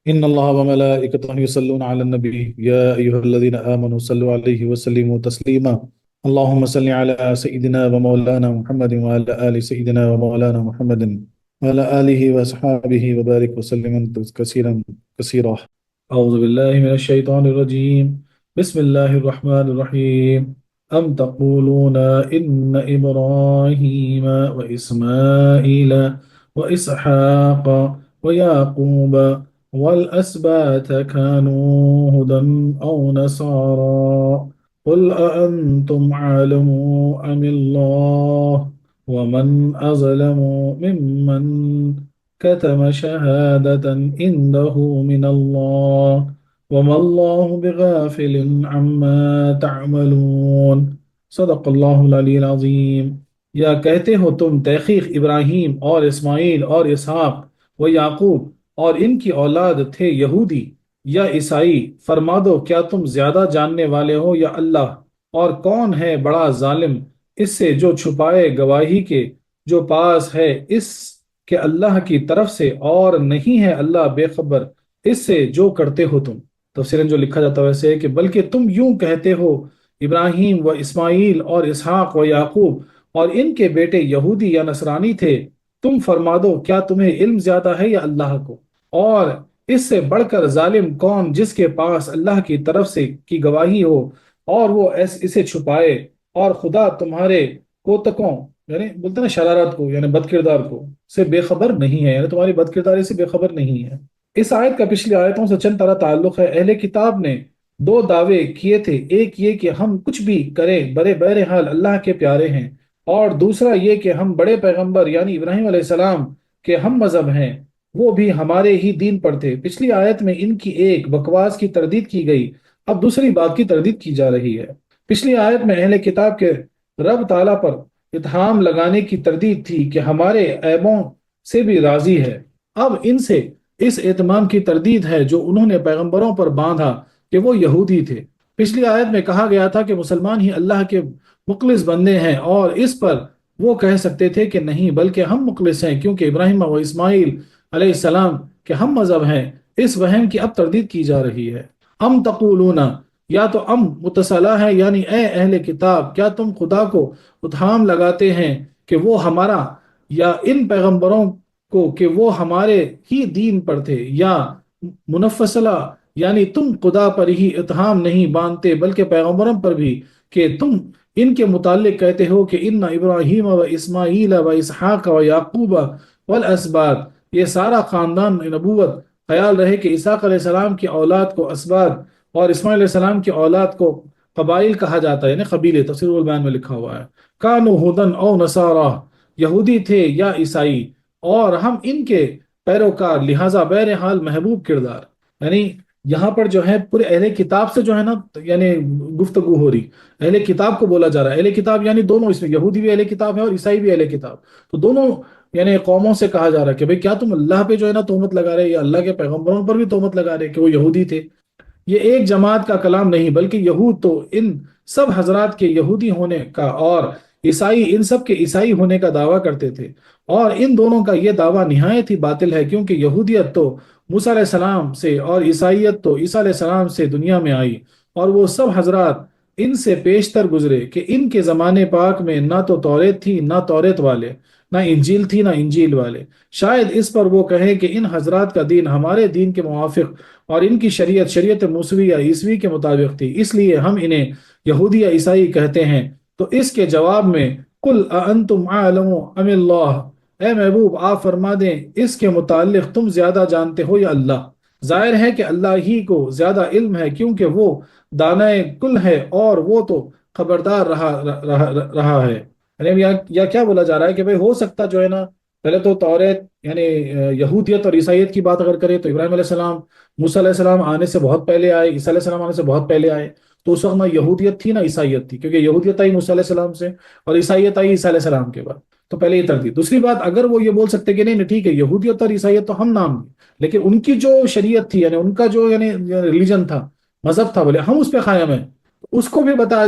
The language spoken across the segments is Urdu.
إن الله وملائكته يصلون على النبي يا أيها الذين آمنوا صلوا عليه وسلموا تسليما. اللهم صل على سيدنا ومولانا محمد وعلى آل سيدنا ومولانا محمد وعلى آله وأصحابه وبارك وسلم كثيرا كثيرا. أعوذ بالله من الشيطان الرجيم. بسم الله الرحمن الرحيم. أم تقولون إن إبراهيم وإسماعيل وإسحاق ويعقوب والأسباط كانوا هدى أو نصارى قل أأنتم أعلم أم الله ومن أظلم ممن كتم شهادة عنده من الله وما الله بغافل عما تعملون صدق اللہ العلی العظیم. یا کہتے ہو تم تحقیق ابراہیم اور اسماعیل اور اسحاق و یعقوب اور ان کی اولاد تھے یہودی یا عیسائی، فرما دو کیا تم زیادہ جاننے والے ہو یا اللہ؟ اور کون ہے بڑا ظالم اس سے جو چھپائے گواہی کے جو پاس ہے اس کے اللہ کی طرف سے، اور نہیں ہے اللہ بے خبر اس سے جو کرتے ہو تم. تفسیراً جو لکھا جاتا ہے ویسے ہے کہ بلکہ تم یوں کہتے ہو ابراہیم و اسماعیل اور اسحاق و یعقوب اور ان کے بیٹے یہودی یا نصرانی تھے. تم فرما دو کیا تمہیں علم زیادہ ہے یا اللہ کو؟ اور اس سے بڑھ کر ظالم کون جس کے پاس اللہ کی طرف سے کی گواہی ہو اور وہ اسے چھپائے، اور خدا تمہارے کوتکوں یعنی بولتے نا شرارت کو یعنی بد کردار کو سے بے خبر نہیں ہے، یعنی تمہاری بد کرداری سے بے خبر نہیں ہے. اس آیت کا پچھلی آیتوں سے چند طرح تعلق ہے. اہل کتاب نے دو دعوے کیے تھے، ایک یہ کہ ہم کچھ بھی کریں برے بہرحال اللہ کے پیارے ہیں، اور دوسرا یہ کہ ہم بڑے پیغمبر یعنی ابراہیم علیہ السلام کے ہم مذہب ہیں، وہ بھی ہمارے ہی دین پر تھے. پچھلی آیت میں ان کی ایک بکواس کی تردید کی گئی، اب دوسری بات کی تردید کی جا رہی ہے. پچھلی آیت میں اہل کتاب کے رب تعالیٰ پر اتہام لگانے کی تردید تھی کہ ہمارے عیبوں سے بھی راضی ہے. اب ان سے اس اہتمام کی تردید ہے جو انہوں نے پیغمبروں پر باندھا کہ وہ یہودی تھے. پچھلی آیت میں کہا گیا تھا کہ مسلمان ہی اللہ کے مخلص بندے ہیں، اور اس پر وہ کہہ سکتے تھے کہ نہیں بلکہ ہم مخلص ہیں کیونکہ ابراہیم و اسماعیل علیہ السلام کے ہم مذہب ہیں. اس وہم کی اب تردید کی جا رہی ہے. ام تقولون، یا تو ام متصلہ ہے یعنی اے اہل کتاب کیا تم خدا کو اتہام لگاتے ہیں کہ وہ ہمارا یا ان پیغمبروں کو کہ وہ ہمارے ہی دین پر تھے، یا منفصلہ یعنی تم خدا پر ہی اتہام نہیں باندھتے بلکہ پیغمبروں پر بھی کہ تم ان کے متعلق کہتے ہو کہ ان ابراہیم و اسماعیل و اسحاق و یعقوب والاسباط، یہ سارا خاندان نبوت خیال رہے کہ اسحاق علیہ السلام کی اولاد کو اسباط اور اسماعیل علیہ السلام کی اولاد کو قبائل کہا جاتا ہے یعنی قبیلے. تفسیر البیان میں لکھا ہوا ہے کانوا ہدن او نصارا، یہودی تھے یا عیسائی اور ہم ان کے پیروکار، لہٰذا بہرحال محبوب کردار. یعنی یہاں پر جو ہے پورے اہل کتاب سے جو ہے نا یعنی گفتگو ہو رہی، اہل کتاب کو بولا جا رہا ہے. اہل کتاب یعنی دونوں، اس میں یہودی بھی اہل کتاب ہے اور عیسائی بھی اہل کتاب، تو دونوں یعنی قوموں سے کہا جا رہا ہے کہ بھئی کیا تم اللہ پہ جو ہے نا تہمت لگا رہے یا اللہ کے پیغمبروں پر بھی تہمت لگا رہے کہ وہ یہودی تھے. یہ ایک جماعت کا کلام نہیں بلکہ یہود تو ان سب حضرات کے یہودی ہونے کا اور عیسائی ان سب کے عیسائی ہونے کا دعویٰ کرتے تھے، اور ان دونوں کا یہ دعویٰ نہایت ہی باطل ہے کیونکہ یہودیت تو موسیٰ علیہ السلام سے اور عیسائیت تو عیسیٰ علیہ السلام سے دنیا میں آئی، اور وہ سب حضرات ان سے پیشتر گزرے کہ ان کے زمانے پاک میں نہ تو توریت تھی نہ توریت والے، نہ انجیل تھی نہ انجیل والے. شاید اس پر وہ کہیں کہ ان حضرات کا دین ہمارے دین کے موافق اور ان کی شریعت موسوی یا عیسوی کے مطابق تھی، اس لیے ہم انہیں یہودی یا عیسائی کہتے ہیں. تو اس کے جواب میں قل اانتم اعلم ام اللہ، اے محبوب آپ فرما دیں اس کے متعلق تم زیادہ جانتے ہو یا اللہ؟ ظاہر ہے کہ اللہ ہی کو زیادہ علم ہے کیونکہ وہ دانائے کل ہے اور وہ تو خبردار رہا ہے. یعنی یا کیا بولا جا رہا ہے کہ بھئی ہو سکتا جو ہے نا پہلے تو توریت یعنی یہودیت اور عیسائیت کی بات اگر کرے تو ابراہیم علیہ السلام موسیٰ علیہ السلام آنے سے بہت پہلے آئے، عیسیٰ علیہ السلام آنے سے بہت پہلے آئے، تو اس وقت نہ یہودیت تھی نہ عیسائیت تھی کیونکہ یہودیت آئی موسیٰ علیہ السلام سے اور عیسائیت آئی عیسیٰ علیہ السلام کے بعد. تو پہلے یہ تردید. دوسری بات اگر وہ یہ بول سکتے کہ نہیں ٹھیک ہے یہودیت اور عیسائیت تو ہم نام دیں، لیکن ان کی جو شریعت تھی یعنی ان کا جو یعنی ریلیجن تھا، مذہب تھا، بولے ہم اس پہ قائم ہیں، اس کو بھی بتا،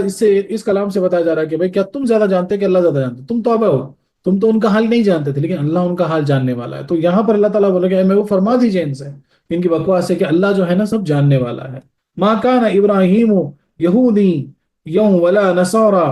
اس کلام سے بتایا جا رہا ہے کہ بھئی کیا تم زیادہ جانتے کہ اللہ زیادہ جانتے؟ تم توبہ ہو، تم تو ان کا حال نہیں جانتے تھے لیکن اللہ ان کا حال جاننے والا ہے. تو یہاں پر اللہ تعالیٰ بولے کہ اے محبوب فرما دیجئے ان سے ان کی بکواس ہے کہ اللہ جو ہے نا سب جاننے والا ہے. ما کان ابراہیم یہودی یوم ولا نصارا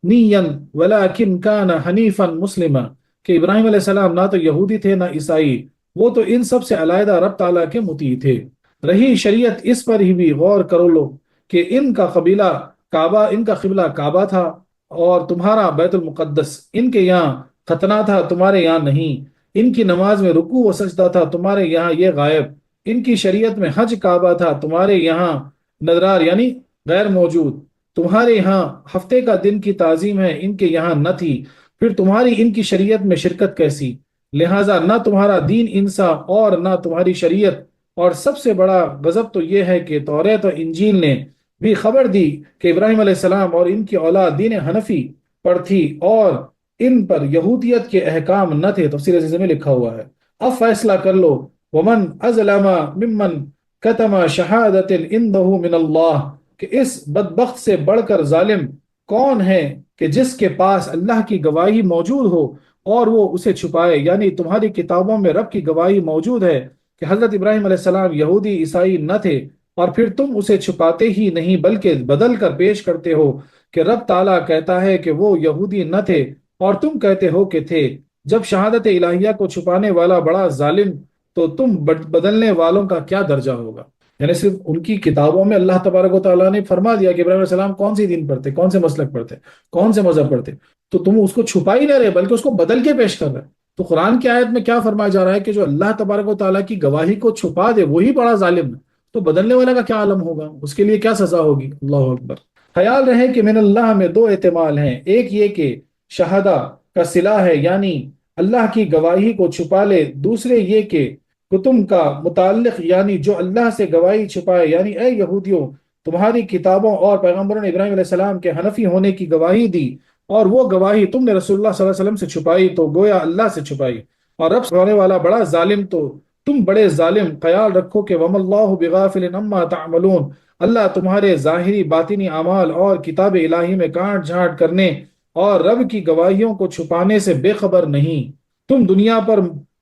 نین ولکن کان حنیفا مسلما، کہ ابراہیم علیہ السلام نہ تو یہودی تھے نہ عیسائی، وہ تو ان سب سے علیحدہ رب تعالیٰ کے مطیع تھے. رہی شریعت اس پر ہی بھی غور کرو لو کہ ان کا قبلہ کعبہ تھا اور تمہارا بیت المقدس. ان کے یہاں ختنہ تھا، تمہارے یہاں نہیں. ان کی نماز میں رکوع و سجدہ تھا، تمہارے یہاں یہ غائب. ان کی شریعت میں حج کعبہ تھا، تمہارے یہاں نذرار یعنی غیر موجود. تمہارے یہاں ہفتے کا دن کی تعظیم ہے، ان کے یہاں نہ تھی. پھر تمہاری ان کی شریعت میں شرکت کیسی؟ لہٰذا نہ تمہارا دین انسا اور نہ تمہاری شریعت. اور سب سے بڑا غضب تو یہ ہے کہ توریت اور انجیل نے بھی خبر دی کہ ابراہیم علیہ السلام اور ان کی اولاد دین حنفی پر تھی اور ان پر یہودیت کے احکام نہ تھے. تفسیر عزیز میں لکھا ہوا ہے. اب فیصلہ کر لو. ومن ازلم ممن کتم شہادت عنده من اللہ، کہ اس بدبخت سے بڑھ کر ظالم کون ہے کہ جس کے پاس اللہ کی گواہی موجود ہو اور وہ اسے چھپائے. یعنی تمہاری کتابوں میں رب کی گواہی موجود ہے کہ حضرت ابراہیم علیہ السلام یہودی عیسائی نہ تھے، اور پھر تم اسے چھپاتے ہی نہیں بلکہ بدل کر پیش کرتے ہو کہ رب تعالیٰ کہتا ہے کہ وہ یہودی نہ تھے اور تم کہتے ہو کہ تھے. جب شہادت الہیہ کو چھپانے والا بڑا ظالم تو تم بدلنے والوں کا کیا درجہ ہوگا. یعنی صرف ان کی کتابوں میں اللہ تبارک و تعالیٰ نے فرما دیا کہ ابراہیم علیہ السلام کون سی دین پر تھے، کون سے مسلک پر تھے، کون سے مذہب پر تھے، تو تم اس کو چھپا ہی نہیں رہے بلکہ اس کو بدل کے پیش کر رہے. تو قرآن کی آیت میں کیا فرمایا جا رہا ہے کہ جو اللہ تبارک و تعالیٰ کی گواہی کو چھپا دے وہی بڑا ظالم ہے. تو بدلنے والا کا کیا عالم ہوگا، اس کے لیے کیا سزا ہوگی. اللہ اکبر. خیال رہے کہ من اللہ میں دو احتمال ہیں. ایک یہ کہ شہادہ کا صلہ ہے یعنی اللہ کی گواہی کو چھپا لے. دوسرے یہ کہ کتب کا متعلق یعنی جو اللہ سے گواہی چھپائے، یعنی اے یہودیوں تمہاری کتابوں اور پیغمبروں نے ابراہیم علیہ السلام کے حنفی ہونے کی گواہی دی اور وہ گواہی تم نے رسول اللہ صلی اللہ علیہ وسلم سے چھپائی تو گویا اللہ سے چھپائی، اور رب سنانے والا بڑا ظالم تو تم بڑے ظالم. خیال رکھو کہ وَمَا اللَّهُ بِغَافِلٍ عَمَّا تَعْمَلُونَ، اللہ تمہارے ظاہری باطنی اعمال اور کتاب الہی میں کاٹ جھاٹ کرنے اور رب کی گواہیوں کو چھپانے سے بے خبر نہیں. تم دنیا پر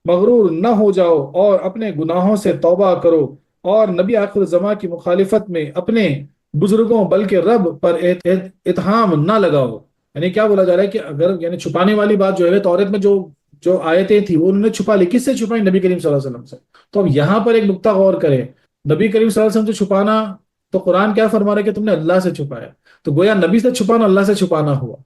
مغرور نہ ہو جاؤ اور اپنے گناہوں سے توبہ کرو اور نبی آخر الزماں کی مخالفت میں اپنے بزرگوں بلکہ رب پر اتہام نہ لگاؤ. یعنی کیا بولا جا رہا ہے کہ اگر یعنی چھپانے والی بات جو ہے توریت میں جو آیتیں تھیں وہ انہوں نے چھپا لی. کس سے چھپائی؟ نبی کریم صلی اللہ علیہ وسلم سے. تو اب یہاں پر ایک نقطہ غور کریں. نبی کریم صلی اللہ علیہ وسلم سے چھپانا تو قرآن کیا فرما رہا ہے کہ تم نے اللہ سے چھپایا، تو گویا نبی سے چھپانا اللہ سے چھپانا ہوا.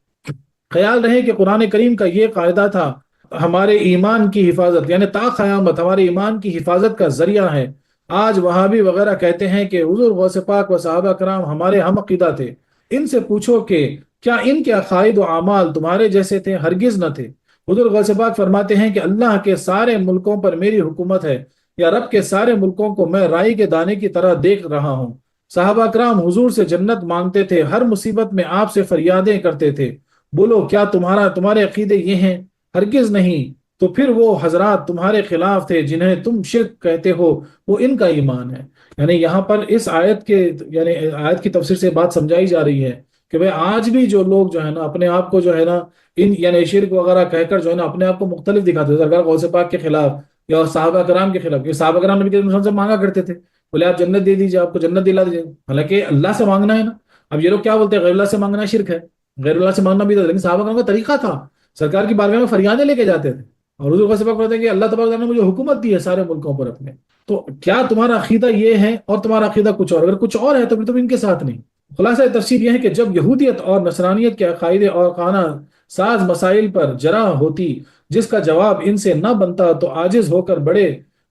خیال رہے کہ قرآن کریم کا یہ قاعدہ تھا ہمارے ایمان کی حفاظت، یعنی تا قیامت ہمارے ایمان کی حفاظت کا ذریعہ ہے. آج وہابی وغیرہ کہتے ہیں کہ حضور غوث پاک و صحابہ کرام ہمارے ہم عقیدہ تھے. ان سے پوچھو کہ کیا ان کے عقائد و اعمال تمہارے جیسے تھے؟ ہرگز نہ تھے. حضور غوث پاک فرماتے ہیں کہ اللہ کے سارے ملکوں پر میری حکومت ہے، یا رب کے سارے ملکوں کو میں رائی کے دانے کی طرح دیکھ رہا ہوں. صحابہ کرام حضور سے جنت مانگتے تھے، ہر مصیبت میں آپ سے فریادیں کرتے تھے. بولو کیا تمہارے عقیدے یہ ہیں؟ ہرگز نہیں. تو پھر وہ حضرات تمہارے خلاف تھے جنہیں تم شرک کہتے ہو، وہ ان کا ایمان ہے. یعنی یہاں پر اس آیت کی تفسیر سے بات سمجھائی جا رہی ہے کہ بھئی آج بھی جو لوگ جو ہے نا اپنے آپ کو جو ہے نا یعنی شرک وغیرہ کہہ کر جو ہے نا اپنے آپ کو مختلف دکھاتے ہیں سرکار غوث پاک کے خلاف یا صحابہ کرام کے خلاف. صحابہ کرام نبی کریم صلی اللہ علیہ وسلم سے مانگا کرتے تھے، بولے آپ جنت دے دیجیے، آپ کو جنت دلا دیجیے، حالانکہ اللہ سے مانگنا ہے نا. اب یہ لوگ کیا بولتے ہیں غیر اللہ سے مانگنا شرک ہے، غیر اللہ سے مانگنا بھی تھا، لیکن صحابہ کرام کا طریقہ تھا سرکار کی بارگاہ میں فریادیں لے کے جاتے تھے اور حضور غوث پاک کہتے ہیں کہ اللہ تبارک تعالیٰ نے مجھے حکومت دی ہے سارے ملکوں پر اپنے. تو کیا تمہارا عقیدہ یہ ہے اور تمہارا عقیدہ کچھ اور؟ اگر کچھ اور ہے تو پھر تم ان کے ساتھ نہیں. خلاصہ تفسیر یہ ہے کہ جب یہودیت اور نصرانیت کے عقائد اور خانہ ساز مسائل پر جرا ہوتی جس کا جواب ان سے نہ بنتا تو عاجز ہو کر بڑے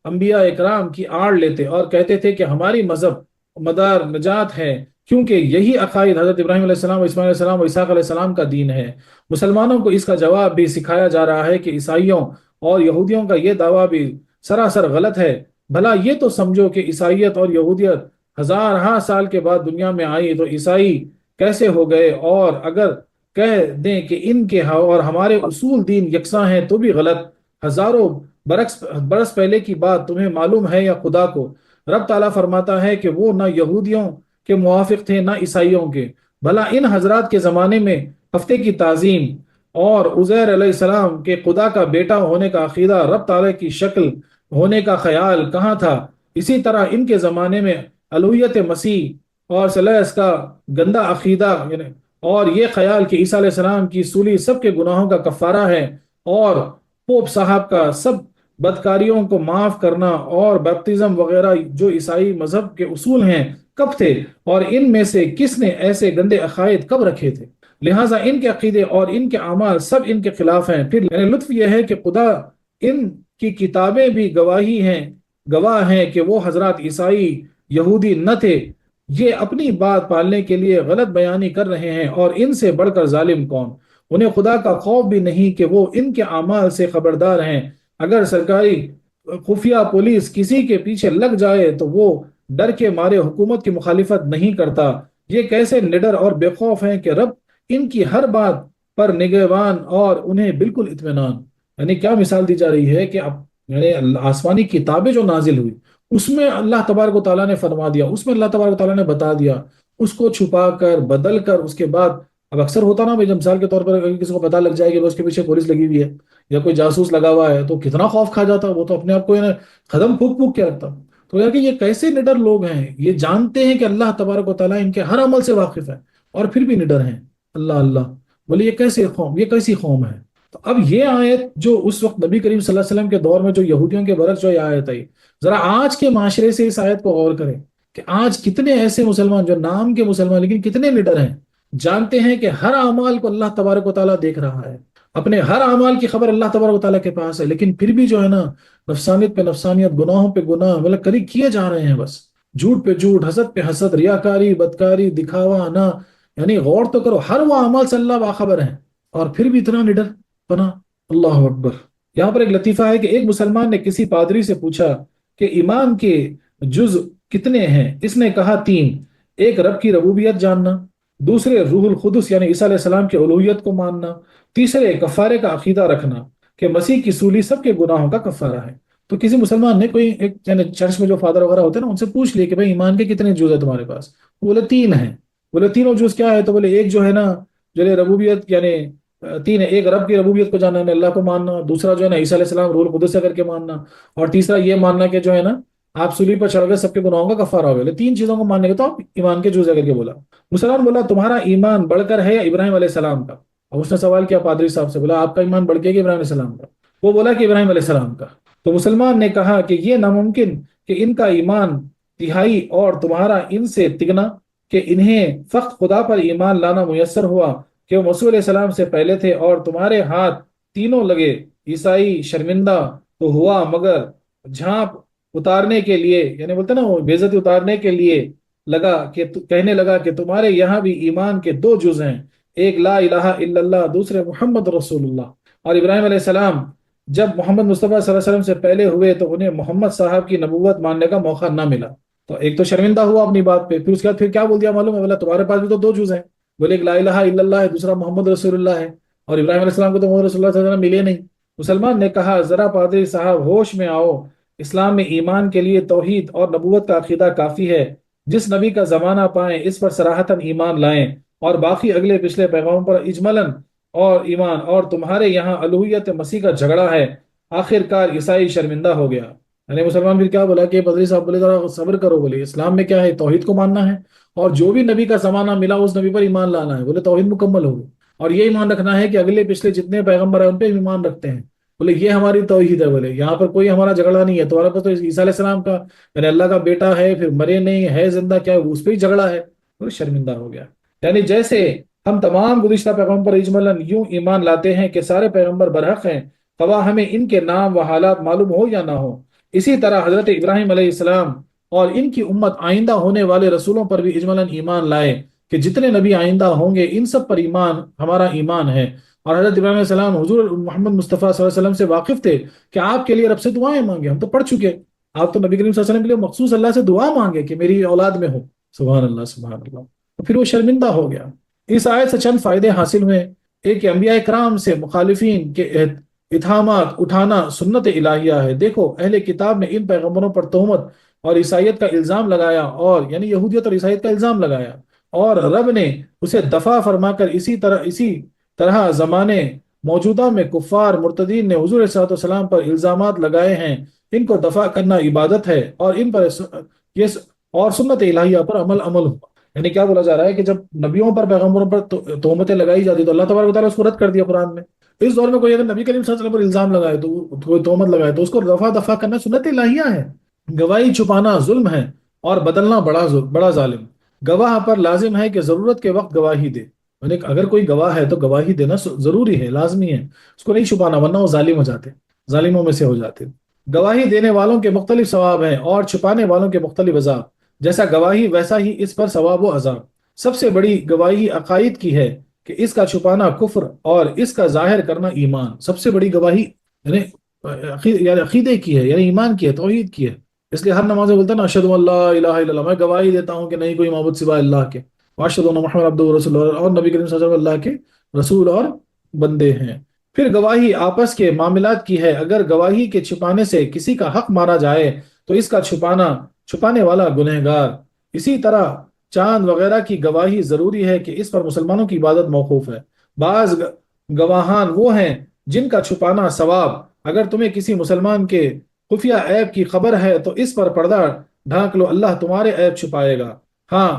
انبیاء اکرام کی آڑ لیتے اور کہتے تھے کہ ہماری مذہب مدار نجات ہے، کیونکہ یہی عقائد حضرت ابراہیم علیہ السلام و اسماعیل علیہ السلام و اسحاق علیہ السلام کا دین ہے. مسلمانوں کو اس کا جواب بھی سکھایا جا رہا ہے کہ عیسائیوں اور یہودیوں کا یہ دعویٰ بھی سراسر غلط ہے. بھلا یہ تو سمجھو کہ عیسائیت اور یہودیت ہزارہا سال کے بعد دنیا میں آئی تو عیسائی کیسے ہو گئے، اور اگر کہہ دیں کہ ان کے اور ہمارے اصول دین یکساں ہیں تو بھی غلط. ہزاروں برس پہلے کی بات تمہیں معلوم ہے یا خدا کو؟ رب تعالیٰ فرماتا ہے کہ وہ نہ یہودیوں کے موافق تھے نہ عیسائیوں کے. بھلا ان حضرات کے زمانے میں ہفتے کی تعظیم اور عزیر علیہ السلام کے خدا کا بیٹا ہونے کا عقیدہ، رب تعالیٰ کی شکل ہونے کا خیال کہاں تھا؟ اسی طرح ان کے زمانے میں الوہیت مسیح اور ثالث کا گندا عقیدہ، یعنی اور یہ خیال کہ عیسیٰ علیہ السلام کی سولی سب کے گناہوں کا کفارہ ہے، اور پوپ صاحب کا سب بدکاریوں کو معاف کرنا اور بیپٹزم وغیرہ جو عیسائی مذہب کے اصول ہیں کب تھے، اور ان میں سے کس نے ایسے گندے عقائد کب رکھے تھے؟ لہٰذا ان کے عقیدے اور ان کے اعمال سب ان کے خلاف ہیں۔ پھر یعنی لطف یہ ہے کہ خدا ان کی کتابیں بھی گواہ ہیں کہ وہ حضرات عیسائی یہودی نہ تھے۔ یہ اپنی بات پالنے کے لیے غلط بیانی کر رہے ہیں، اور ان سے بڑھ کر ظالم کون؟ انہیں خدا کا خوف بھی نہیں کہ وہ ان کے اعمال سے خبردار ہیں۔ اگر سرکاری خفیہ پولیس کسی کے پیچھے لگ جائے تو وہ ڈر کے مارے حکومت کی مخالفت نہیں کرتا۔ یہ کیسے نڈر اور بے خوف ہیں کہ رب ان کی ہر بات پر نگہبان اور انہیں بالکل اطمینان۔ یعنی کیا مثال دی جا رہی ہے کہ یعنی آسمانی کتابیں جو نازل ہوئی اس میں اللہ تبارک و تعالیٰ نے فرما دیا، اس میں اللہ تبارک و تعالیٰ نے بتا دیا، اس کو چھپا کر بدل کر اس کے بعد اب اکثر ہوتا نا بھائی، جب مثال کے طور پر اگر کسی کو پتا لگ جائے کہ اس کے پیچھے پولیس لگی ہوئی ہے یا کوئی جاسوس لگا ہوا ہے تو کتنا خوف کھا جاتا، وہ تو اپنے آپ کو قدم پھونک پھونک کے رکھتا۔ تو کہ یہ کیسے نڈر لوگ ہیں، یہ جانتے ہیں کہ اللہ تبارک و تعالیٰ ان کے ہر عمل سے واقف ہے اور پھر بھی نڈر ہیں۔ اللہ اللہ، بولے یہ کیسی قوم ہے؟ تو اب یہ آیت جو اس وقت نبی کریم صلی اللہ علیہ وسلم کے دور میں جو یہودیوں کے برعکس جو یہ آیت آئی، ذرا آج کے معاشرے سے اس آیت کو غور کریں کہ آج کتنے ایسے مسلمان جو نام کے مسلمان لیکن کتنے نڈر ہیں، جانتے ہیں کہ ہر اعمال کو اللہ تبارک و تعالیٰ دیکھ رہا ہے، اپنے ہر اعمال کی خبر اللہ تبارک و تعالیٰ کے پاس ہے، لیکن پھر بھی جو ہے نا نفسانیت پہ نفسانیت، گناہوں پہ گناہ مطلب کری کیے جا رہے ہیں، بس جھوٹ پہ جھوٹ، حسد پہ حسد، ریاکاری، بدکاری، دکھاوا نہ، یعنی غور تو کرو، ہر وہ اعمال سے اللہ باخبر ہے اور پھر بھی اتنا نڈر بنا۔ اللہ اکبر۔ یہاں پر ایک لطیفہ ہے کہ ایک مسلمان نے کسی پادری سے پوچھا کہ ایمان کے جز کتنے ہیں؟ اس نے کہا 3، ایک رب کی ربوبیت جاننا، دوسرے روح القدس یعنی عیسیٰ علیہ السلام کی الوہیت کو ماننا، تیسرے کفارے کا عقیدہ رکھنا کہ مسیح کی سولی سب کے گناہوں کا کفارہ ہے۔ تو کسی مسلمان نے کوئی ایک یعنی چرچ میں جو فادر وغیرہ ہوتے ہیں نا ان سے پوچھ لیا کہ بھائی ایمان کے کتنے جز ہے تمہارے پاس؟ بولے 3 ہیں۔ بولے تینوں جز کیا ہے؟ تو بولے ایک جو ہے نا جو ربوبیت یعنی 3 ہے، ایک رب کی ربوبیت کو جاننا، اللہ کو ماننا، دوسرا جو ہے نا عیسیٰ علیہ السلام روح القدس سے کر کے ماننا، اور تیسرا یہ ماننا کہ جو ہے نا آپ سولی پر چڑھ گئے سب کے گناہوں کا کفارہ ہو گیا۔ 3 چیزوں کو ماننے کے تو آپ ایمان کے جز ہے کر کے بولا۔ مسلمان بولا تمہارا ایمان بڑھ کر ہے یا ابراہیم علیہ السلام کا؟ اور اس نے سوال کیا پادری صاحب سے، بولا آپ کا ایمان بڑھ کے کہ ابراہیم علیہ السلام کا؟ وہ بولا کہ ابراہیم علیہ السلام کا۔ تو مسلمان نے کہا کہ یہ ناممکن کہ ان کا ایمان تہائی اور تمہارا ان سے تگنا، کہ انہیں فقط خدا پر ایمان لانا میسر ہوا کہ وہ مسیح علیہ السلام سے پہلے تھے اور تمہارے ہاتھ تینوں لگے۔ عیسائی شرمندہ تو ہوا مگر جھانپ اتارنے کے لیے، یعنی بولتے نا وہ بے عزتی اتارنے کے لیے لگا کہ کہنے لگا کہ تمہارے یہاں بھی ایمان کے 2 جز ہیں، ایک لا الہ الا اللہ، دوسرے محمد رسول اللہ۔ اور ابراہیم علیہ السلام جب محمد مصطفیٰ صلی اللہ علیہ وسلم سے پہلے ہوئے تو انہیں محمد صاحب کی نبوت ماننے کا موقع نہ ملا۔ تو ایک تو شرمندہ ہوا اپنی بات پہ، پھر اس کے بعد پھر کیا بول دیا معلوم ہے؟ بولا تمہارے پاس بھی تو 2 جز ہیں، بولے ایک لا الہ الا اللہ ہے، دوسرا محمد رسول اللہ ہے، اور ابراہیم علیہ السلام کو تو محمد رسول اللہ صلی اللہ علیہ وسلم ملے نہیں۔ مسلمان نے کہا ذرا پادری صاحب ہوش میں آؤ، اسلام میں ایمان کے لیے توحید اور نبوت کا عقیدہ کافی ہے، جس نبی کا زمانہ پائیں اس پر صراحتاً ایمان لائیں، اور باقی اگلے پچھلے پیغاموں پر اجملاً اور ایمان، اور تمہارے یہاں الوہیت مسیح کا جھگڑا ہے۔ آخر کار عیسائی شرمندہ ہو گیا۔ یعنی مسلمان پھر کیا بولا کہ پادری صاحب بولے ذرا صبر کرو، بولے اسلام میں کیا ہے؟ توحید کو ماننا ہے، اور جو بھی نبی کا زمانہ ملا اس نبی پر ایمان لانا ہے، بولے توحید مکمل ہوگی، اور یہ ایمان رکھنا ہے کہ اگلے پچھلے جتنے پیغمبر ہیں ان پہ ایمان رکھتے ہیں، بولے یہ ہماری توحید ہے، بولے یہاں پر کوئی ہمارا جھگڑا نہیں ہے، تمہارا پاس تو عیسیٰ علیہ السلام کا یعنی اللہ کا بیٹا ہے، پھر مرے نہیں ہے زندہ، کیا اس پہ ہی جھگڑا ہے؟ وہ شرمندہ ہو گیا۔ یعنی جیسے ہم تمام گزشتہ پیغمبر پر اجملاً یوں ایمان لاتے ہیں کہ سارے پیغمبر برحق ہیں، خواہ ہمیں ان کے نام و حالات معلوم ہو یا نہ ہو، اسی طرح حضرت ابراہیم علیہ السلام اور ان کی امت آئندہ ہونے والے رسولوں پر بھی اجملاً ایمان لائے کہ جتنے نبی آئندہ ہوں گے ان سب پر ایمان ہمارا ایمان ہے۔ اور حضرت ابراہیم علیہ السلام حضور محمد مصطفیٰ صلی اللہ علیہ وسلم سے واقف تھے کہ آپ کے لیے رب سے دعائیں مانگے، ہم تو پڑھ چکے، آپ تو نبی کریم صلی اللہ علیہ وسلم کے لیے مخصوص اللہ سے دعا مانگے کہ میری اولاد میں ہو۔ سبحان اللہ سبحان اللہ۔ تو پھر وہ شرمندہ ہو گیا۔ اس آیت سے چند فائدے حاصل ہوئے۔ ایک انبیاء کرام سے مخالفین کے اتہامات اٹھانا سنت الہیہ ہے۔ دیکھو اہل کتاب نے ان پیغمبروں پر تہمت اور عیسائیت کا الزام لگایا، اور یعنی یہودیت اور عیسائیت کا الزام لگایا، اور رب نے اسے دفع فرما کر اسی طرح زمانے موجودہ میں کفار مرتدین نے حضور صلی اللہ علیہ وسلم پر الزامات لگائے ہیں۔ ان کو دفع کرنا عبادت ہے، اور ان پر یہ اور سنت الہیہ پر عمل ہوا۔ یعنی کیا بولا جا رہا ہے کہ جب نبیوں پر پیغمبروں پر تہمتیں لگائی جاتی تو اللہ تبارک و تعالیٰ اس کو رد کر دیا قرآن میں۔ اس دور میں کوئی اگر نبی کریم صلی اللہ علیہ وسلم پر الزام لگائے تو کوئی تہمت لگائے تو اس کو دفع کرنا سنت الہیہ ہے۔ گواہی چھپانا ظلم ہے، اور بدلنا بڑا ظالم۔ گواہ پر لازم ہے کہ ضرورت کے وقت گواہی دے، یعنی اگر کوئی گواہ ہے تو گواہی دینا ضروری ہے، لازمی ہے، اس کو نہیں چھپانا، ورنہ وہ ظالم ہو جاتے، ظالموں میں سے ہو جاتے۔ گواہی دینے والوں کے مختلف ثواب ہیں، اور چھپانے والوں کے مختلف عذاب۔ جیسا گواہی ویسا ہی اس پر ثواب و عذاب۔ سب سے بڑی گواہی عقائد کی ہے کہ اس کا چھپانا کفر اور اس کا ظاہر کرنا ایمان۔ سب سے بڑی گواہی یعنی عقیدے کی ہے، یعنی ایمان کی ہے، توحید کی ہے۔ اس لیے ہر نماز میں بولتا ہے نا، اشہد ان لا الہ الا اللہ، میں گواہی دیتا ہوں کہ نہیں کوئی معبود سوائے اللہ کے، واشہد ان محمد عبدہ ورسولہ، اور نبی کریم صلی اللہ علیہ وسلم اللہ کے رسول اور بندے ہیں۔ پھر گواہی آپس کے معاملات کی ہے۔ اگر گواہی کے چھپانے سے کسی کا حق مارا جائے تو اس کا چھپانے والا گنہگار۔ اسی طرح چاند وغیرہ کی گواہی ضروری ہے کہ اس پر مسلمانوں کی عبادت موقوف ہے۔ بعض گواہان وہ ہیں جن کا چھپانا ثواب۔ اگر تمہیں کسی مسلمان کے خفیہ عیب کی خبر ہے تو اس پر پردہ ڈھانک لو، اللہ تمہارے عیب چھپائے گا۔ ہاں،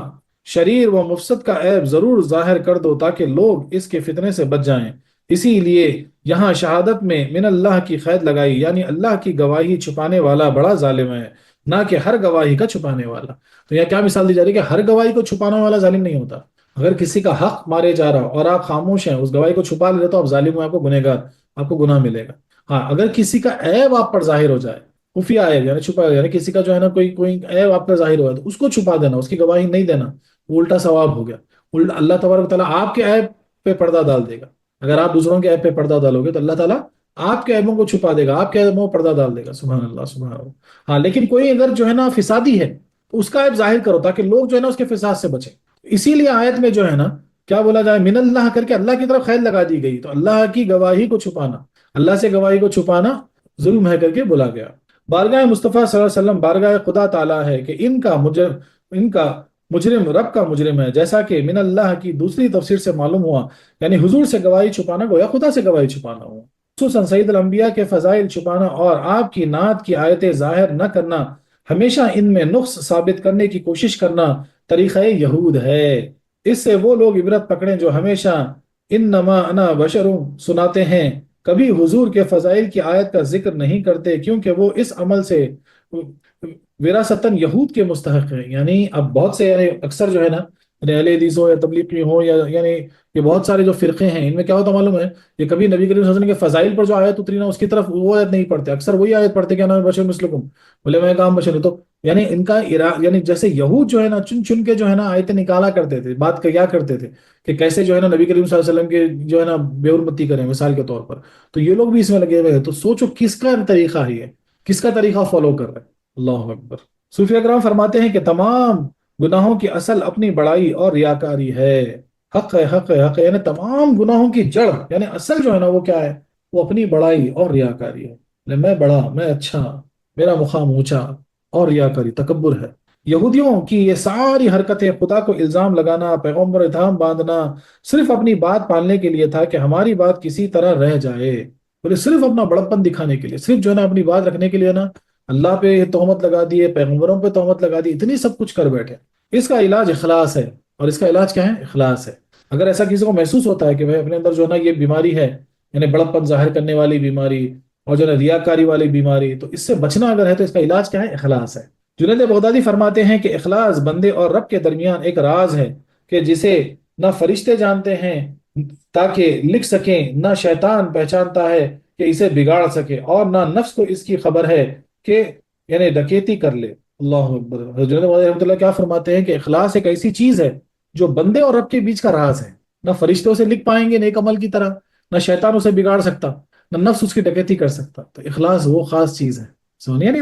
شریر و مفسد کا عیب ضرور ظاہر کر دو تاکہ لوگ اس کے فتنے سے بچ جائیں۔ اسی لیے یہاں شہادت میں من اللہ کی قید لگائی، یعنی اللہ کی گواہی چھپانے والا بڑا ظالم ہے، نہ کہ ہر گواہی کا چھپانے والا۔ تو یہاں کیا مثال دی جا رہی ہے کہ ہر گواہی کو چھپانے والا ظالم نہیں ہوتا۔ اگر کسی کا حق مارے جا رہا اور آپ خاموش ہیں، اس گواہی کو چھپا لے تو آپ ظالم ہیں، آپ کو گنہگار، آپ کو گناہ ملے گا۔ ہاں، اگر کسی کا عیب آپ پر ظاہر ہو جائے، خفیہ عیب یعنی چھپا، یعنی کسی کا جو ہے نا کوئی عیب آپ پر ظاہر ہوا تو اس کو چھپا دینا، اس کی گواہی نہیں دینا، وہ الٹا ثواب ہو گیا۔ اللہ تبارک و تعالیٰ آپ کے عیب پہ پردہ ڈال دے گا۔ اگر آپ دوسروں کے عیب پہ پردہ ڈالو گے تو اللہ تعالیٰ آپ کے عیبوں کو چھپا دے گا، آپ کے عیبوں پر پردہ ڈال دے گا۔ سبحان اللہ، سبحان اللہ۔ ہاں، لیکن کوئی اگر جو ہے نا فسادی ہے تو اس کا عیب ظاہر کرو تاکہ لوگ جو ہے نا اس کے فساد سے بچیں۔ اسی لیے آیت میں جو ہے نا کیا بولا جائے، من اللہ کر کے اللہ کی طرف خیر لگا دی گئی، تو اللہ کی گواہی کو چھپانا، اللہ سے گواہی کو چھپانا ظلم ہے کر کے بولا گیا۔ بارگاہ مصطفیٰ صلی اللہ علیہ وسلم بارگاہ خدا تعالیٰ ہے کہ ان کا مجرم رب کا مجرم ہے، جیسا کہ من اللہ کی دوسری تفسیر سے معلوم ہوا، یعنی حضور سے گواہی چھپانا گویا خدا سے گواہی چھپانا ہوا۔ خصوصاً سید الانبیاء کے فضائل چھپانا اور آپ کی نعت کی آیتیں ظاہر نہ کرنا، ہمیشہ ان میں نقص ثابت کرنے کی کوشش کرنا طریقہ یہود ہے۔ اس سے وہ لوگ عبرت پکڑیں جو ہمیشہ انما انا بشر سناتے ہیں، کبھی حضور کے فضائل کی آیت کا ذکر نہیں کرتے، کیونکہ وہ اس عمل سے وراثتاً یہود کے مستحق ہیں۔ یعنی اب بہت سے یعنی اکثر جو ہے نا اہل حدیث ہو یا تبلیغی ہو یا یعنی یہ بہت سارے جو فرقے ہیں، ان میں کیا ہوتا معلوم ہے، یہ کبھی نبی کریم صلی اللہ علیہ وسلم کے فضائل پر جو آیت اتری نا اس کی طرف وہ آیت نہیں پڑھتے، اکثر وہی آیت پڑھتے کہ انا بشر مثلکم، بولے میں کام بشر ہوں۔ تو یعنی ان کا یعنی جیسے یہود جو ہے نا چن چن کے جو ہے نا آیتیں نکالا کرتے تھے، بات کیا کرتے تھے کہ کیسے جو ہے نا نبی کریم صلی اللہ علیہ وسلم کے جو ہے نا بے حرمتی کریں مثال کے طور پر، تو یہ لوگ بھی اس میں لگے ہوئے ہیں۔ تو سوچو کس کا طریقہ ہے یہ، کس کا طریقہ فالو کر رہے ہیں۔ اللہ اکبر۔ صوفیہ کرام فرماتے ہیں کہ تمام گناہوں کی اصل اپنی بڑائی اور ریاکاری ہے۔ حق ہے، حق ہے، حق ہے، یعنی تمام گناہوں کی جڑ یعنی اصل جو ہے نا وہ کیا ہے، وہ اپنی بڑائی اور ریاکاری ہے۔ یعنی میں بڑا، میں اچھا، میرا مقام اونچا، اور ریاکاری تکبر ہے۔ یہودیوں کی یہ ساری حرکتیں خدا کو الزام لگانا، پیغمبر اتہام باندھنا، صرف اپنی بات پالنے کے لیے تھا کہ ہماری بات کسی طرح رہ جائے، بولے صرف اپنا بڑپن دکھانے کے لیے، صرف جو ہے نا اپنی بات رکھنے کے لیے نا اللہ پہ تہمت لگا دیے، پیغمبروں پہ تہمت لگا دی، اتنی سب کچھ کر بیٹھے۔ اس کا علاج اخلاص ہے، اور اس کا علاج کیا ہے؟ اخلاص ہے۔ اگر ایسا کسی کو محسوس ہوتا ہے کہ بھائی اپنے اندر جو ہے نا یہ بیماری ہے، یعنی بڑپن ظاہر کرنے والی بیماری اور جو ہے ریاکاری والی بیماری، تو اس سے بچنا اگر ہے تو اس کا علاج کیا ہے؟ اخلاص ہے۔ جنید بغدادی فرماتے ہیں کہ اخلاص بندے اور رب کے درمیان ایک راز ہے کہ جسے نہ فرشتے جانتے ہیں تاکہ لکھ سکیں، نہ شیطان پہچانتا ہے کہ اسے بگاڑ سکے، اور نہ نفس کو اس کی خبر ہے کہ یعنی ڈکیتی کر لے۔ اللہ اکبر۔ حضرت رحمۃ اللہ کیا فرماتے ہیں کہ اخلاص ایک ایسی چیز ہے جو بندے اور رب کے بیچ کا راز ہے، نہ فرشتوں سے لکھ پائیں گے نیک عمل کی طرح، نہ شیطان اسے بگاڑ سکتا، نہ نفس اس کی ڈکیتی کر سکتا۔ تو اخلاص وہ خاص چیز ہے، یعنی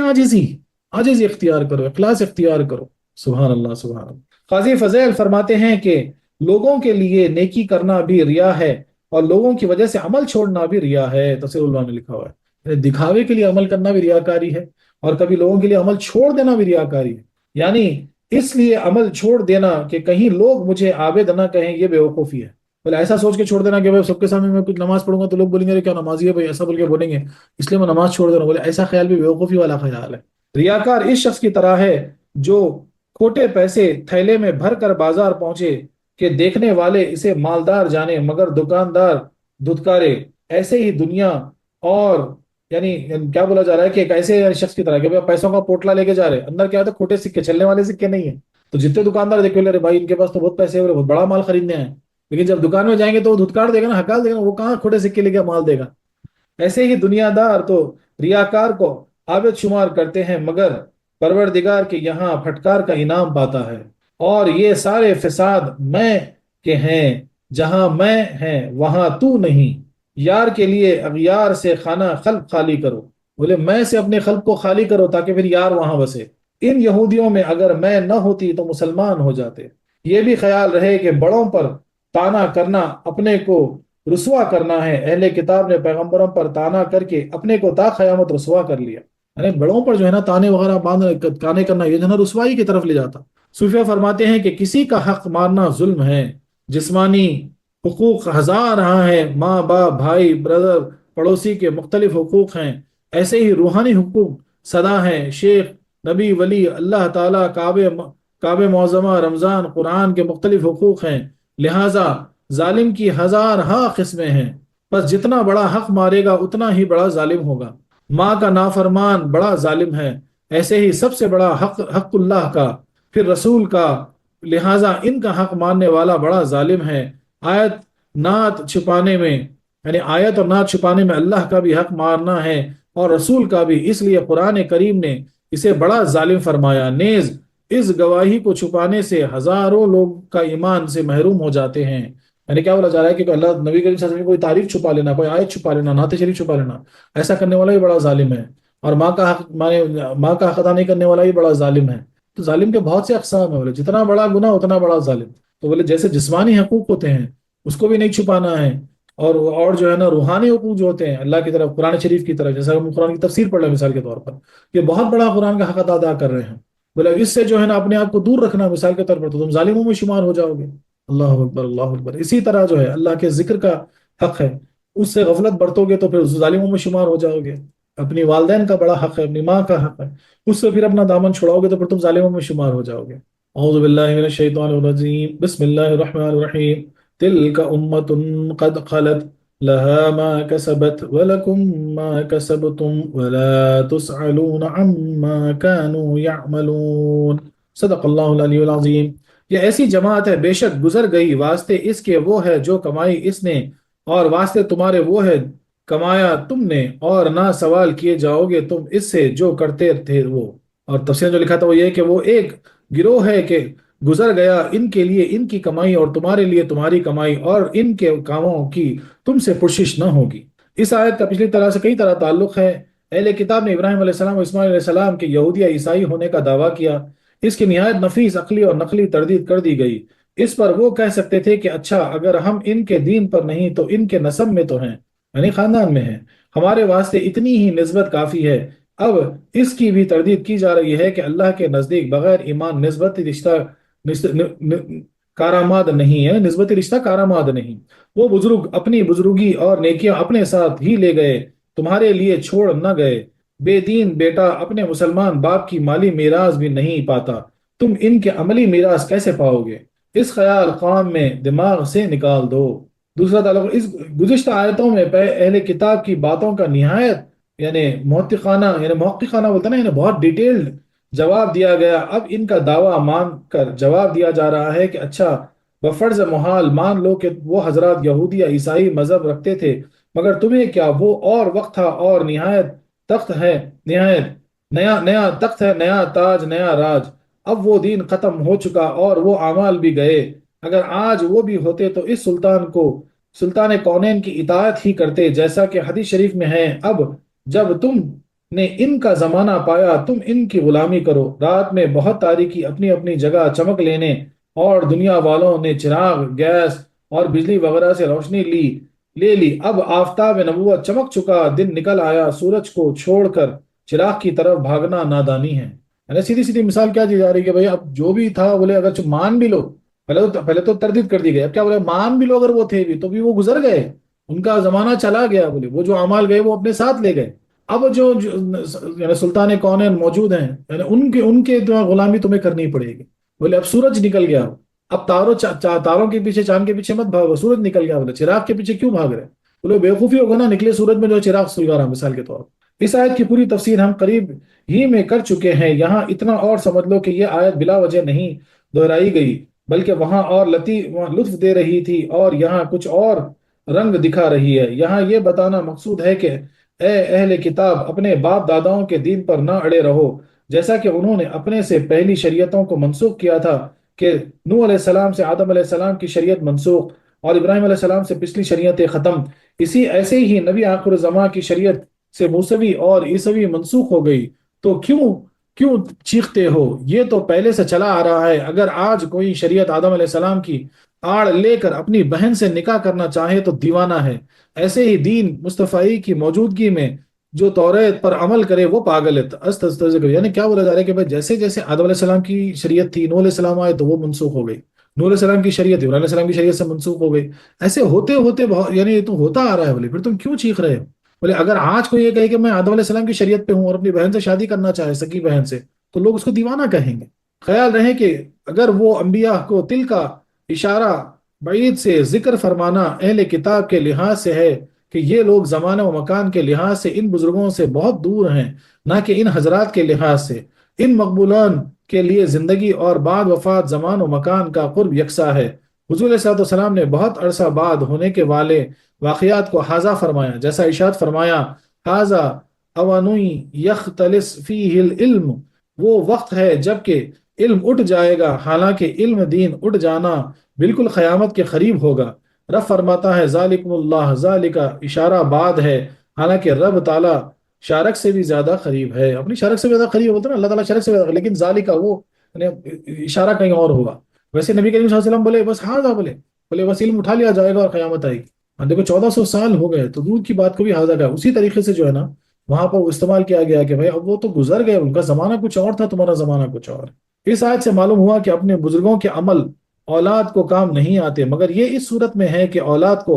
عاجزی اختیار کرو، اخلاص اختیار کرو۔ سبحان اللہ، سبحان اللہ۔ قاضی فضیل فرماتے ہیں کہ لوگوں کے لیے نیکی کرنا بھی ریا ہے، اور لوگوں کی وجہ سے عمل چھوڑنا بھی ریا ہے۔ تفسیر اللہ میں لکھا ہوا ہے، دکھاوے کے لیے عمل کرنا بھی ریاکاری ہے، اور کبھی لوگوں کے لیے عمل چھوڑ دینا بھی ریاکاری ہے۔ یعنی اس لیے عمل چھوڑ دینا کہ کہیں لوگ مجھے عابد نہ کہیں، یہ بے وقوفی ہے۔ بولے ایسا سوچ کے چھوڑ دینا کہ بھائی سب کے سامنے میں کچھ نماز پڑھوں گا تو لوگ بولیں گے ارے کیا نمازی ہے بھائی، ایسا بول کے بولیں گے، اس لیے میں نماز چھوڑ دے رہا ہوں. بولے ایسا خیال بھی بیوقوفی والا خیال ہے. ریاکار اس شخص کی طرح ہے جو کھوٹے پیسے تھیلے میں بھر کر بازار پہنچے کہ دیکھنے والے اسے مالدار جانے مگر دکاندار دھتکارے. ایسے ہی دنیا اور یعنی کیا بولا جا رہا ہے کہ ایک ایسے شخص کی طرح کہ پیسوں کا پوٹلا لے کے جا رہے اندر کیا ہوتا ہے کھوٹے سکے، چلنے والے سکے نہیں ہیں. تو جتنے دکاندار دیکھو لے رہے بھائی ان کے پاس تو بہت پیسے ہیں، بہت بڑا مال خریدنے ہیں، لیکن جب دکان میں جائیں گے تو وہ دھتکار دے گا نا، ہکال دے گا نا، وہ کہاں کھوٹے سکے لے کے مال دے گا. ایسے ہی دنیا دار تو ریاکار کو عابد شمار کرتے ہیں مگر پروردگار کے یہاں پھٹکار کا انعام پاتا ہے. اور یہ سارے فساد میں کے ہیں، جہاں میں ہیں وہاں تو نہیں. یار کے لیے اغیار سے خانہ خلق خالی کرو. بولے میں سے اپنے خلق کو خالی کرو تاکہ پھر یار وہاں بسے. ان یہودیوں میں اگر میں نہ ہوتی تو مسلمان ہو جاتے. یہ بھی خیال رہے کہ بڑوں پر تانا کرنا اپنے کو رسوا کرنا ہے. اہل کتاب نے پیغمبروں پر تانا کر کے اپنے کو تا قیامت رسوا کر لیا. یعنی بڑوں پر جو ہے نا تانے وغیرہ باندھ تانے کرنا یہ جو ہے نا رسوائی کی طرف لے جاتا. صوفیہ فرماتے ہیں کہ کسی کا حق مارنا ظلم ہے. جسمانی حقوق ہزار ہاں ہیں، ماں باپ بھائی برادر پڑوسی کے مختلف حقوق ہیں. ایسے ہی روحانی حقوق صدا ہیں. شیخ نبی ولی اللہ تعالیٰ کعبہ معظمہ رمضان قرآن کے مختلف حقوق ہیں. لہٰذا ظالم کی ہزار ہاں قسمیں ہیں، بس جتنا بڑا حق مارے گا اتنا ہی بڑا ظالم ہوگا. ماں کا نافرمان بڑا ظالم ہے. ایسے ہی سب سے بڑا حق اللہ کا، پھر رسول کا، لہٰذا ان کا حق ماننے والا بڑا ظالم ہے. آیت نعت چھپانے میں یعنی آیت اور نعت چھپانے میں اللہ کا بھی حق مارنا ہے اور رسول کا بھی، اس لیے قرآن کریم نے اسے بڑا ظالم فرمایا. نیز اس گواہی کو چھپانے سے ہزاروں لوگ کا ایمان سے محروم ہو جاتے ہیں. یعنی کیا بولا جا رہا ہے کہ اللہ نبی کریم صلی اللہ علیہ وسلم کی کوئی تعریف چھپا لینا، کوئی آیت چھپا لینا، نعت شریف چھپا لینا، ایسا کرنے والا بھی بڑا ظالم ہے. اور ماں کا حق ادا نہیں کرنے والا بھی بڑا ظالم ہے. تو ظالم کے بہت سے اقسام ہیں. بولے جتنا بڑا گناہ اتنا بڑا ظالم. تو بولے جیسے جسمانی حقوق ہوتے ہیں اس کو بھی نہیں چھپانا ہے، اور جو ہے نا روحانی حقوق جو ہوتے ہیں اللہ کی طرف قرآن شریف کی طرف، جیسا ہم قرآن کی تفسیر پڑھ رہے ہیں مثال کے طور پر، یہ بہت بڑا قرآن کا حق ادا کر رہے ہیں. بولے اس سے جو ہے نا اپنے آپ کو دور رکھنا مثال کے طور پر تو تم ظالموں میں شمار ہو جاؤ گے. اللہ اکبر اللہ اکبر. اسی طرح جو ہے اللہ کے ذکر کا حق ہے، اس سے غفلت برتو گے تو پھر ظالموں میں شمار ہو جاؤ گے. اپنی والدین کا بڑا حق ہے، اپنی ماں کا حق ہے، اس سے پھر اپنا دامن چھڑاؤ گے تو پھر تم ظالموں میں شمار ہو جاؤ گے. اعوذ باللہ من الشیطان الرجیم، بسم اللہ الرحمن الرحیم. تلک امت قد خلت لها ما كسبت ولكم ما كسبتم ولا تسألون عما كانوا يعملون. صدق اللہ العلی العظیم. یہ ایسی جماعت ہے بے شک گزر گئی واسطے اس کے وہ ہے جو کمائی اس نے، اور واسطے تمہارے وہ ہے کمایا تم نے، اور نہ سوال کیے جاؤ گے تم اس سے جو کرتے تھے وہ. اور تفسیر جو لکھا تھا وہ یہ کہ وہ ایک گروہ ہے کہ گزر گیا، ان کے لیے ان کی کمائی اور تمہارے لیے تمہاری کمائی، اور ان کے کاموں کی تم سے پرسش نہ ہوگی. اس آیت کا پچھلی طرح سے کئی طرح تعلق ہے. اہل کتاب نے ابراہیم علیہ السلام اور اسماعیل علیہ السلام کے یہودی یا عیسائی ہونے کا دعویٰ کیا. اس کی نہایت نفیس عقلی اور نقلی تردید کر دی گئی. اس پر وہ کہہ سکتے تھے کہ اچھا اگر ہم ان کے دین پر نہیں تو ان کے نسب میں تو ہیں، یعنی خاندان میں ہیں، ہمارے واسطے اتنی ہی نسبت کافی ہے. اب اس کی بھی تردید کی جا رہی ہے کہ اللہ کے نزدیک بغیر ایمان نسبت رشتہ کارآمد نہیں ہے، نسبت رشتہ کارآمد نہیں. وہ بزرگ اپنی بزرگی اور نیکیاں اپنے ساتھ ہی لے گئے، تمہارے لیے چھوڑ نہ گئے. بے دین بیٹا اپنے مسلمان باپ کی مالی میراث بھی نہیں پاتا، تم ان کے عملی میراث کیسے پاؤ گے؟ اس خیال قام میں دماغ سے نکال دو. دوسرا تعلق اس گزشتہ آیتوں میں اہل کتاب کی باتوں کا نہایت یعنی محققانہ بولتا نا، یعنی بہت ڈیٹیلڈ جواب دیا گیا. اب ان کا دعویٰ مان کر جواب دیا جا رہا ہے کہ اچھا بفرض محال مان لو کہ وہ حضرات یہودی یا عیسائی مذہب رکھتے تھے، مگر تمہیں کیا وہ اور وقت تھا اور نہایت تخت ہے، نہایت نیا تخت ہے، نیا تاج، نیا راج. اب وہ دین ختم ہو چکا اور وہ اعمال بھی گئے. اگر آج وہ بھی ہوتے تو اس سلطان کونین کی اطاعت ہی کرتے، جیسا کہ حدیث شریف میں ہے. اب جب تم نے ان کا زمانہ پایا تم ان کی غلامی کرو. رات میں بہت تاریکی اپنی اپنی جگہ چمک لینے اور دنیا والوں نے چراغ، گیس اور بجلی وغیرہ سے روشنی لے لی. اب آفتاب نبوت چمک چکا، دن نکل آیا، سورج کو چھوڑ کر چراغ کی طرف بھاگنا نادانی ہے. یعنی سیدھی سیدھی مثال کیا دی جا رہی ہے کہ بھئی اب جو بھی تھا بولے اگر مان بھی لو پہلے تو تردید کر دی گئی، اب کیا بولے مان بھی لو اگر وہ تھے بھی تو بھی وہ گزر گئے، ان کا زمانہ چلا گیا، بولے وہ جو اعمال گئے وہ اپنے ساتھ لے گئے۔ اب یعنی سلطان کونین موجود ہیں، یعنی ان کے غلامی تمہیں کرنی پڑے گی۔ بولے اب سورج نکل گیا، اب تاروں کے پیچھے چاند کے پیچھے مت بھاگو، سورج نکل گیا، بولے چراغ کے پیچھے کیوں بھاگ رہے؟ بولے بےوقوفی ہوگا نا، نکلے سورج میں جو چراغ سلگا رہا، مثال کے طور پر۔ اس آیت کی پوری تفسیر ہم قریب ہی میں کر چکے ہیں، یہاں اتنا اور سمجھ لو کہ یہ آیت بلا وجہ نہیں دہرائی گئی، بلکہ وہاں اور لطف دے رہی تھی اور یہاں کچھ اور رنگ دکھا رہی ہے۔ یہاں یہ بتانا مقصود ہے کہ اے اہل کتاب، اپنے باپ داداؤں کے دین پر نہ اڑے رہو، جیسا کہ انہوں نے اپنے سے پہلی شریعتوں کو منسوخ کیا تھا، کہ نوح علیہ السلام سے آدم علیہ السلام کی شریعت منسوخ اور ابراہیم علیہ السلام سے پچھلی شریعتیں ختم، ایسے ہی نبی آخر الزماں کی شریعت سے موسوی اور عیسوی منسوخ ہو گئی، تو کیوں کیوں چیختے ہو؟ یہ تو پہلے سے چلا آ رہا ہے۔ اگر آج کوئی شریعت آدم علیہ السلام کی آڑ لے کر اپنی بہن سے نکاح کرنا چاہے تو دیوانہ ہے، ایسے ہی دین مصطفی کی موجودگی میں جو توریت پر عمل کرے وہ پاگل ہے۔ یعنی کیا بولا جا رہا ہے کہ بھائی جیسے جیسے آدم علیہ السلام کی شریعت تھی، نوح علیہ السلام آئے تو وہ منسوخ ہو گئی، نوح علیہ السلام کی شریعت ابراہیم علیہ السلام کی شریعت سے منسوخ ہو گئی، ایسے ہوتے ہوتے یعنی یہ تو ہوتا آ رہا ہے، بولے پھر تم کیوں چیخ رہے ہو؟ بولے اگر آج کوئی یہ کہے کہ میں آدم علیہ السلام کی شریعت پہ ہوں اور اپنی بہن سے شادی کرنا چاہے، سکی بہن سے، تو لوگ اس کو دیوانہ کہیں گے۔ خیال رہے کہ اگر وہ انبیاء کو تل کا اشارہ بعید سے ذکر فرمانا اہل کتاب کے لحاظ سے ہے کہ یہ لوگ زمانہ و مکان کے لحاظ سے ان بزرگوں سے بہت دور ہیں، نہ کہ ان حضرات کے لحاظ سے۔ ان مقبولان کے لیے زندگی اور بعد وفات زمان و مکان کا قرب یکساں ہے۔ حضور علیہ السلام نے بہت عرصہ بعد ہونے کے والے واقعات کو حاضہ فرمایا، جیسا ارشاد فرمایا حاضہ اوانوی یختلس فیہ العلم، وہ وقت ہے جب کہ علم اٹھ جائے گا، حالانکہ علم دین اٹھ جانا بالکل قیامت کے قریب ہوگا۔ رب فرماتا ہے ذالکم اللہ، ذالک اشارہ بعد ہے، حالانکہ رب تعالیٰ شارک سے بھی زیادہ قریب ہے، اپنی شارک سے بھی زیادہ قریب ہوتا ہے نا، اللہ تعالیٰ شارک سے بھی زیادہ قریب، لیکن ذالک وہ یعنی اشارہ کہیں اور ہوگا۔ ویسے نبی کریم صلی اللہ علیہ وسلم بولے بس ہاں بولے بس علم اٹھا لیا جائے گا اور قیامت آئے گی۔ ہاں دیکھو 1400 سال ہو گئے تو دور کی بات کو بھی حاضر ہے، اسی طریقے سے جو ہے نا وہاں پر استعمال کیا گیا کہ بھائی اب وہ تو گزر گئے، ان کا زمانہ کچھ اور تھا، تمہارا زمانہ کچھ اور۔ اس آیت سے معلوم ہوا کہ اپنے بزرگوں کے عمل اولاد کو کام نہیں آتے، مگر یہ اس صورت میں ہے کہ اولاد کو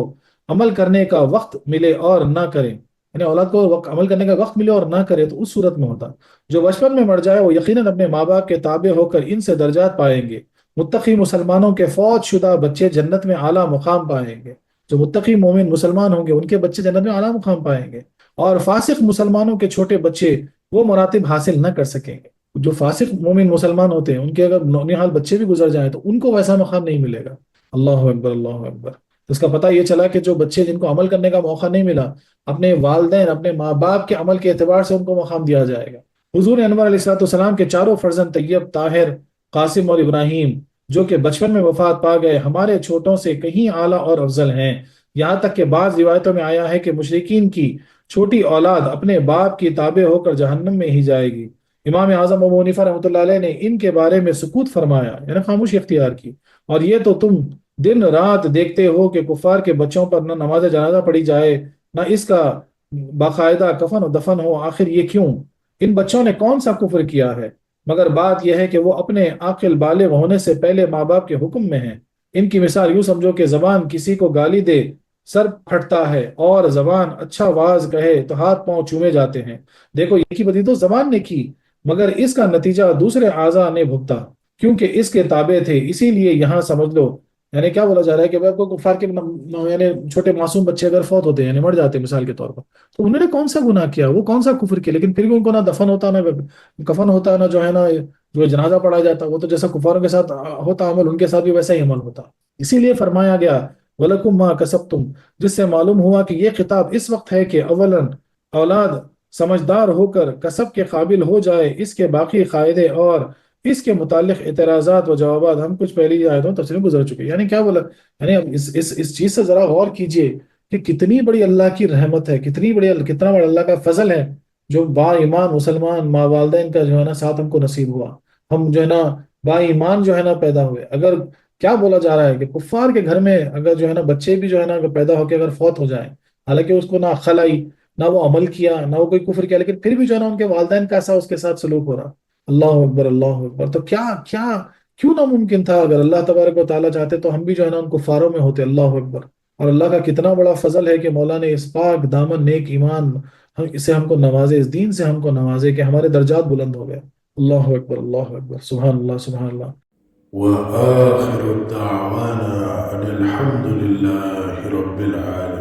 عمل کرنے کا وقت ملے اور نہ کرے، یعنی اولاد کو عمل کرنے کا وقت ملے اور نہ کرے تو اس صورت میں ہوتا۔ جو بچپن میں مر جائے وہ یقیناً اپنے ماں باپ کے تابع ہو کر ان سے درجات پائیں گے۔ متقی مسلمانوں کے فوت شدہ بچے جنت میں اعلیٰ مقام پائیں گے، جو متقی مومن مسلمان ہوں گے ان کے بچے جنت میں اعلیٰ مقام پائیں گے، اور فاسق مسلمانوں کے چھوٹے بچے وہ مراتب حاصل نہ کر سکیں گے۔ جو فاسق مومن مسلمان ہوتے ہیں ان کے اگر نونہال بچے بھی گزر جائیں تو ان کو ویسا مقام نہیں ملے گا۔ اللہ اکبر، اللہ اکبر۔ تو اس کا پتہ یہ چلا کہ جو بچے جن کو عمل کرنے کا موقع نہیں ملا، اپنے والدین اپنے ماں باپ کے عمل کے اعتبار سے ان کو مقام دیا جائے گا۔ حضور انور علیہ السلام کے چاروں فرزند طیب، طاہر، قاسم اور ابراہیم جو کہ بچپن میں وفات پا گئے، ہمارے چھوٹوں سے کہیں اعلیٰ اور افضل ہیں، یہاں تک کہ بعض روایتوں میں آیا ہے کہ مشرکین کی چھوٹی اولاد اپنے باپ کی تابع ہو کر جہنم میں ہی جائے گی۔ امام اعظم ابو حنیفہ رحمۃ اللہ علیہ نے ان کے بارے میں سکوت فرمایا، یعنی خاموشی اختیار کی، اور یہ تو تم دن رات دیکھتے ہو کہ کفار کے بچوں پر نہ نماز جنازہ پڑھی جائے نہ اس کا باقاعدہ کفن و دفن ہو، آخر یہ کیوں؟ ان بچوں نے کون سا کفر کیا ہے؟ مگر بات یہ ہے کہ وہ اپنے عاقل بالغ ہونے سے پہلے ماں باپ کے حکم میں ہیں۔ ان کی مثال یوں سمجھو کہ زبان کسی کو گالی دے سر پھٹتا ہے، اور زبان اچھا واز کہے تو ہاتھ پاؤں چومے جاتے ہیں۔ دیکھو یہ کی بدی تو زبان نے کی، مگر اس کا نتیجہ دوسرے اعضاء نے بھگتا، کیونکہ اس کے تابع تھے، اسی لیے یہاں سمجھ لو۔ یعنی کیا بولا جا رہا ہے کہ کو کفار کے یعنی چھوٹے معصوم بچے اگر فوت ہوتے ہیں یعنی مر جاتے ہیں مثال کے طور پر، تو انہوں نے کون سا گناہ کیا، وہ کون سا کفر کیا، لیکن پھر بھی ان کو نہ دفن ہوتا نہ کفن ہوتا، نہ جو ہے نا جو جنازہ پڑھا جاتا، وہ تو جیسا کفاروں کے ساتھ ہوتا عمل ان کے ساتھ بھی ویسا ہی عمل ہوتا۔ اسی لیے فرمایا گیا وَلَكُمْ مَا كَسَبْتُمْ، جس سے معلوم ہوا کہ یہ خطاب اس وقت ہے کہ اولاً اولاد سمجھدار ہو کر کسب کے قابل ہو جائے، اس کے باقی قاعدے اور اس کے متعلق اعتراضات و جوابات ہم کچھ پہلی آیتوں تفصیل میں گزر چکے۔ یعنی کیا بولا، یعنی اب اس چیز سے ذرا غور کیجئے کہ کتنی بڑی اللہ کی رحمت ہے، کتنا بڑا اللہ کا فضل ہے، جو با ایمان مسلمان ماں والدین کا جو ہے نا ساتھ ہم کو نصیب ہوا، ہم جو ہے نا با ایمان جو ہے نا پیدا ہوئے۔ اگر کیا بولا جا رہا ہے کہ کفار کے گھر میں اگر جو ہے نا بچے بھی جو ہے نا اگر پیدا ہو کے اگر فوت ہو جائیں، حالانکہ اس کو نہ عقل آئی نہ وہ عمل کیا نہ وہ کوئی کفر کیا، لیکن پھر بھی جو ہے نا ان کے والدین کا ایسا اس کے ساتھ سلوک ہو رہا۔ اللہ اکبر، اللہ اکبر۔ تو کیا کیا کیوں ناممکن تھا؟ اگر اللہ تبارک و تعالیٰ چاہتے تو ہم بھی جو ہے نا ان کفاروں میں ہوتے. اللہ اکبر. اور اللہ کا کتنا بڑا فضل ہے کہ مولا نے اس پاک دامن نیک ایمان اسے ہم کو نوازے، اس دین سے ہم کو نوازے کہ ہمارے درجات بلند ہو گئے. اللہ اکبر، اللہ اکبر، سبحان اللہ، سبحان اللہ. وآخر دعوانا أن الحمد لله رب العالمين.